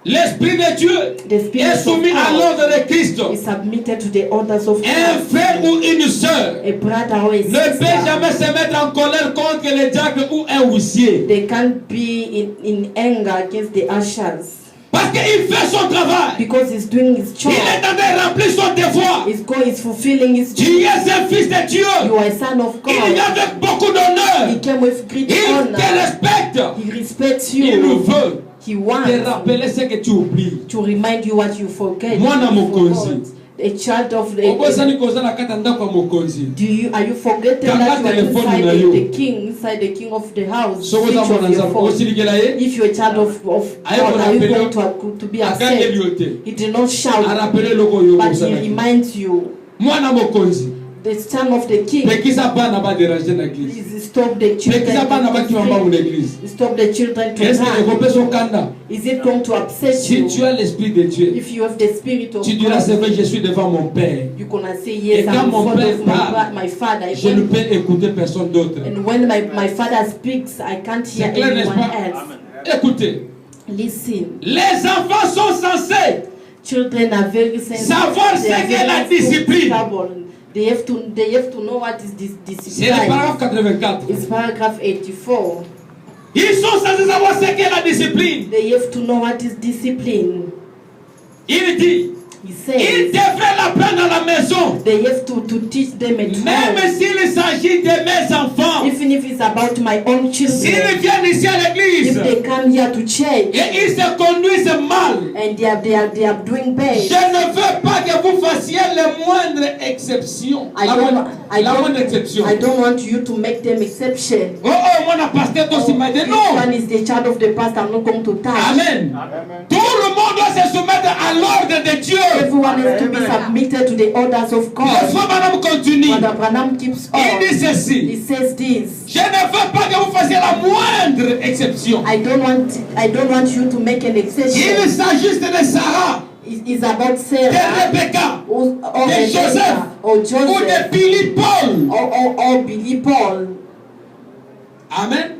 L'Esprit de Dieu The Spirit est soumis of à God l'ordre de Christ. is submitted to the orders of Un Christ. frère ou une sœur A brother or a ne peut sister, jamais se mettre en colère contre le diable ou un huissier. they can't be in anger against the ushers. Parce qu'il fait son travail. Because he's doing his Il job. est en train de remplir son devoir. God is fulfilling his Tu duty. es un fils de Dieu. You are a son of Il vient God. avec beaucoup d'honneur. He came with great Il te honor. respecte. He respects Il nous you. veut He te wants rappeler ce que tu oublies. to remind you what you forget. Mwana mokonzi. A child of the Obosani kozala kata ndako ya mokonzi. are you forgetting Kanga that you are telephone inside na yo. the king of the house? So Switch koza off mwana your nzambe phone. osilikela ye. If you're a child of Aye God, kona are you apele- going to be Akangeli upset? yote. He did not shout, Arapele loko yo but he kosala. reminds you. Mwana mokonzi. The son of the king Pekisa bana ba déranger na église. is stop the children. Pekisa bana ba kimamba mu église. Stop the children to Est-ce que run. ekope son kanda? Is it going to upset Si you? tu as l'esprit de Dieu, If you have the spirit of tu diras c'est God, vrai, je suis devant mon Père. you're gonna say yes. Et quand I'm in mon front père of parle, my father. Je ne When- peux écouter personne d'autre. And when my father speaks, I can't hear C'est clair, n'est-ce anyone pas? else. Écoutez, Listen, les enfants sont censés children are very sensitive. savoir ce They are qu'est la very discipline. stubborn. They have to know what is this C'est le discipline. paragraphe 84. It's paragraph 84. Ils sont censés savoir ce qu'est la discipline. They have to know what is discipline. Il dit, He ils says devraient l'apprendre à la maison. they have to teach them at Même home. s'il s'agit de mes enfants. Even if it's about my own S'ils children, viennent ici à l'église if they come here to church et ils se conduisent mal, and they are doing bad, je ne veux pas que vous fassiez les moindres exceptions. I La moindre exception. don't want you to make them exception. Oh, moi, la pasteur, toi, c'est ma This non. one is the child of the pastor. I'm not going to touch. Amen. Tout le monde doit se soumettre à l'ordre de Dieu. Everyone has to be submitted to the orders of Le God. frère Madame continue. Brother Branham keeps Il on. dit He ceci. says this. Je ne veux pas que vous fassiez la moindre exception. I don't want you to make an Il exception. s'agit de Sarah, It's about de Sarah Rebecca, or de Rebecca Joseph or ou Joseph de Billy Paul. or Billy Paul. Amen.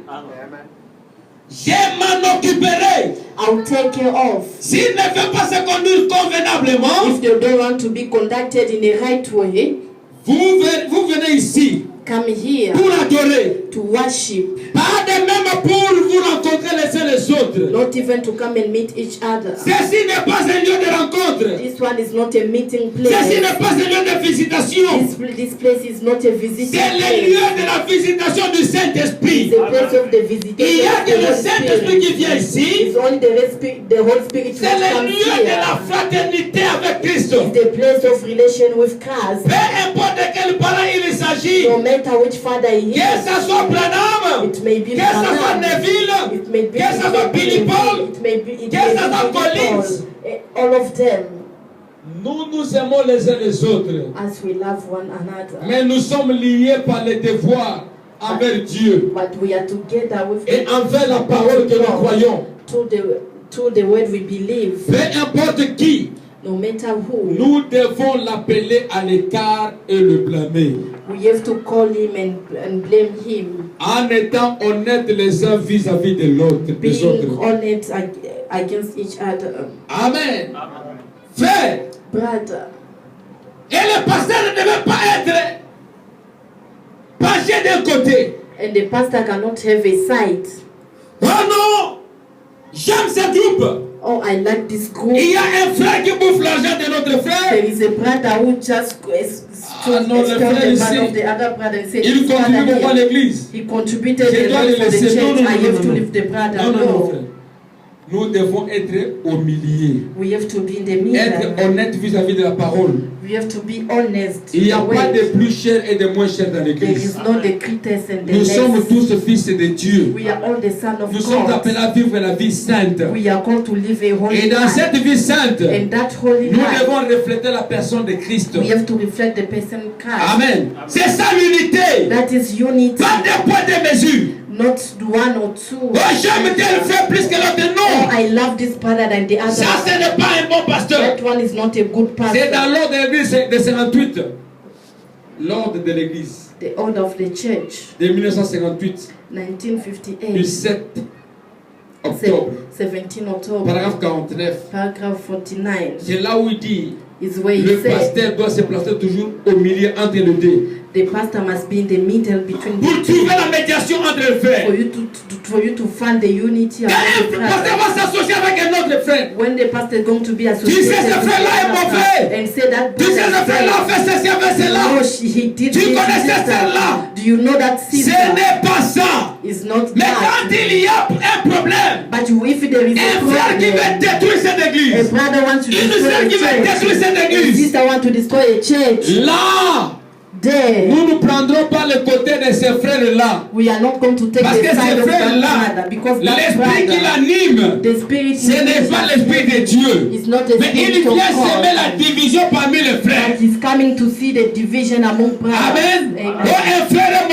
Je m'en occuperai. I'll take care of. S'il ne veut pas se conduire convenablement, If they don't want to be conducted in a right way, vous venez ici come here pour adorer. to worship. Pas de même pour vous rencontrer les uns les autres. Not even to come and meet each other. Ceci n'est pas un lieu de rencontre. This one is not a meeting Ceci place. n'est pas un lieu de visitation. This place is not a visiting C'est le place. lieu de la visitation du Saint-Esprit. It's a place of the Il visitation y a of que the le Holy Saint-Esprit qui Spirit. vient ici. It's only the Holy Spirit which C'est le comes lieu de here. la fraternité avec Christ. It's the place of relation with Christ. Peu importe de quel parent il s'agit, No matter which father he que is, ce soit soit Branham, que ça soit Neville, que ça soit Billy Paul, que ça soit Collins. All of them. Nous aimons les uns les autres. As we love one another. Mais nous sommes liés par les devoirs envers Dieu. But we are together with et envers la parole que nous croyons. To the word we believe. Peu importe qui. No matter who. Nous devons l'appeler à l'écart et le blâmer. We have to call him and blame him. En étant honnêtes les uns vis-à-vis de l'autre. Being honest against each other. Amen. Frère. Brother. Et le pasteur ne devait pas être penché d'un côté. And the pastor cannot have a side. Oh non! J'aime ce groupe. Oh, I like this group. Il y a un frère qui bouffe l'argent de notre frère. There is a brother who just non, le frère ici, il contribue pour l'église. He contributed a lot for the church. I have to leave the brother. Non, frère. Nous devons être au milieu. We have to be in the middle. Être honnête vis-à-vis de la parole. We have to be honest. Il n'y a pas de plus cher et de moins cher dans l'église. There is no the greatest and the Nous less. sommes tous fils de Dieu. We are all the sons of Nous God. sommes appelés à vivre la vie sainte. We are called to live a holy Et dans life. cette vie sainte, And that holy nous life, devons refléter la personne de Christ. we have to reflect the person Christ. Amen. C'est ça l'unité. That is unity. Pas de poids de mesure. Not one or two. Oh, j'aime tel frère plus que l'autre. Oh, Non. I love this brother than the other. Ça, ce n'est pas un bon pasteur. That one is not a good pastor. C'est dans l'ordre de l'église de 58. L'ordre de l'église. The order of the church. De 1958. 1958. Du 7 octobre. 17 October. Paragraphe 49. Paragraph 49. C'est là où il dit Is where he le said pasteur doit se placer toujours au milieu entre les deux. the pastor must be in the middle between Pour the two. trouver la médiation entre les frères. For you to find the unity among Quand the un pasteur brothers. va s'associer avec un autre frère, When the pastor is going to be tu associated sais ce frère-là est mauvais. and say that Tu sais ce frère-là fait ceci avec cela. no, he did Tu this, connais this, cette that. sœur-là. Do you know that Ce sister n'est pas ça. is not Mais that? quand il y a un problème, But if there is a un frère qui veut problem, détruire cette a église, brother wants to une destroy sœur a qui veut détruire church, cette a église, sister wants to destroy a church, là, there nous ne prendrons pas le côté de ces frères-là. we are not going to take Parce the que side ces of that frères-là, brother, because that l'esprit qui brother, l'anime, the spirit ce n'est pas l'esprit de Dieu. is not a Mais il spirit of vient semer la God, division parmi les frères. but he's coming to see the division among brothers. Amen. Amen. Oh, un frère est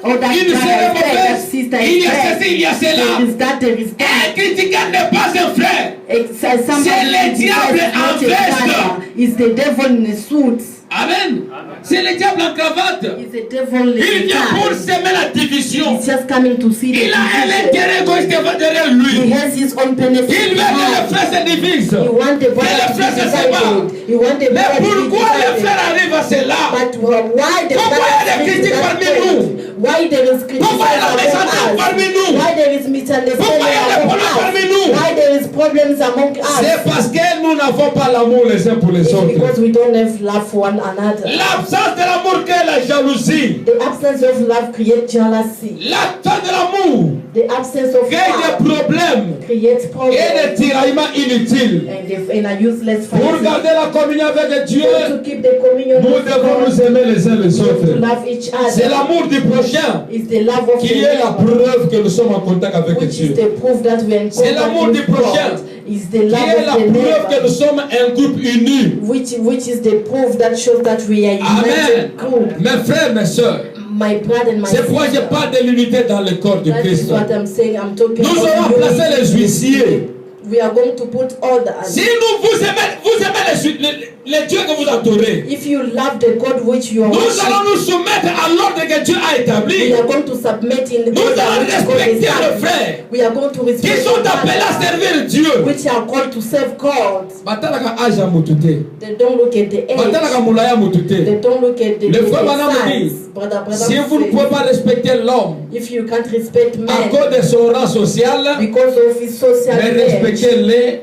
Oh, mauvais, that une sœur est brother is bad, that sister mauvaise, il y is a bad. ceci, il y a cela. There is that, there is Un that. critiquant n'est pas un frère. C'est le diable en veste. Is the devil in a suit. Amen. C'est le diable en cravate. Is the devil Il in vient pour a semer la division. He's just coming to see the Il a un division. intérêt égoïste derrière He lui. has his own benefit. Il veut que les He frères se divisent. wants the brother les to be frères se séparent. divided. He wants the Mais brother to be pourquoi les divided. frères arrivent à cela? But why the Pourquoi il y a des brother is critiques that parmi way? nous? Why there is criticism Pourquoi il y a des mésententes parmi nous? Why there is Pourquoi misunderstanding il y a des among problèmes parmi us? nous? Why there is problems among us? C'est parce que nous n'avons pas l'amour les uns pour les It's autres. because we don't have love for one another. L'absence de l'amour crée la jalousie. The absence of love creates jealousy. L'absence de l'amour The absence of crée des love problèmes creates et problems des tiraillements inutiles. and a useless Pour fight. garder la communion avec Dieu, To keep the communion nous with devons God, nous aimer les uns les to autres. love each C'est other. l'amour du prochain Is the love of qui the est la neighbor, preuve que nous sommes en contact avec which is Dieu. the proof that we are in C'est l'amour contact du with prochain God. Is the Qui love est la of the preuve que neighbor, nous sommes un groupe uni. which is the proof that shows that we are Amen. united group. Mes frères, mes soeurs, My brother and my c'est pourquoi je sister. parle de l'unité dans le corps de That is Christ. what I'm saying. I'm talking Nous about allons placer unity. les huissiers. We are going to put all the. Si vous aimez les dieux que vous adorez, If you love the God which you are nous worshiping, allons nous soumettre à l'ordre que Dieu a établi. we are going to submit in the Nous order allons which God respecter has nos established. frères We are going to qui respect sont the appelés à brothers servir Dieu. which are called to serve God. Batalaka aja mutute. They don't look at the Batalaka age. mulaya They mutute. don't look at the Le frère Branham size. dit, Brother si vous ne says, pouvez pas respecter l'homme if you can't respect à men cause de son rang social, because of his social mais age, respectez-les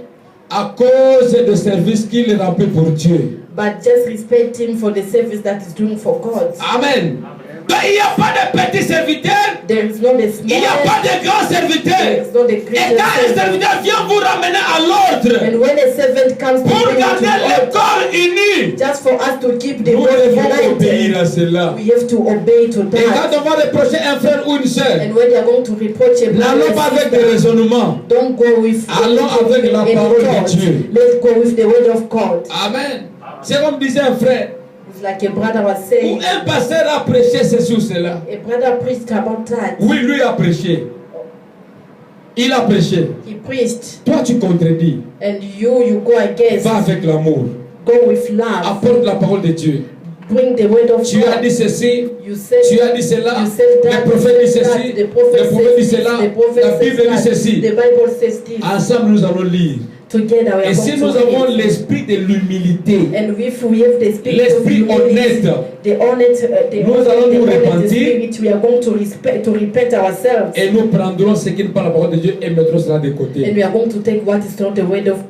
à cause du service qu'il remplit pour Dieu. but just respect him for the service that he's doing for God. Amen. Donc il n'y a pas de petits serviteurs. There is not a small. Il n'y a pas de grands serviteurs. There is not a great Et quand un serviteur vient vous ramener à l'ordre, and when a servant comes pour to garder le corps uni, just for us to keep the nous body devons obéir à united, cela. we have to obey to Et quand that. on va reprocher un frère ou une sœur, And when they are going to reproach a brother n'allons or pas avec des sister, raisonnements. don't go with Allons avec la any parole de thought. Dieu. Let's go with the word of God. Amen. C'est comme disait un frère, It's like a brother was ou saying, un pasteur a prêché ceci ou cela. a brother preached about that. Oui, lui a prêché. Il a prêché. He preached, Toi, tu contredis. and you go against. Va avec l'amour. Go with love. Apporte la parole de Dieu. Bring the word of Tu as God. dit ceci, You said, tu as dit cela, you said that, le prophète dit you said ceci, that, the prophet le prophète dit says cela, this, the prophet la Bible says dit that, ceci. the Bible says this. Ensemble, nous allons lire. Together we are Et si going nous to avons read. l'esprit de l'humilité, And if we have the spirit of l'esprit honnête, the nous allons nous honest repentir spirit, we are going to repent ourselves, et nous prendrons ce qui n'est pas la parole de Dieu et mettrons cela de côté. and we are going to take what is not the word of God.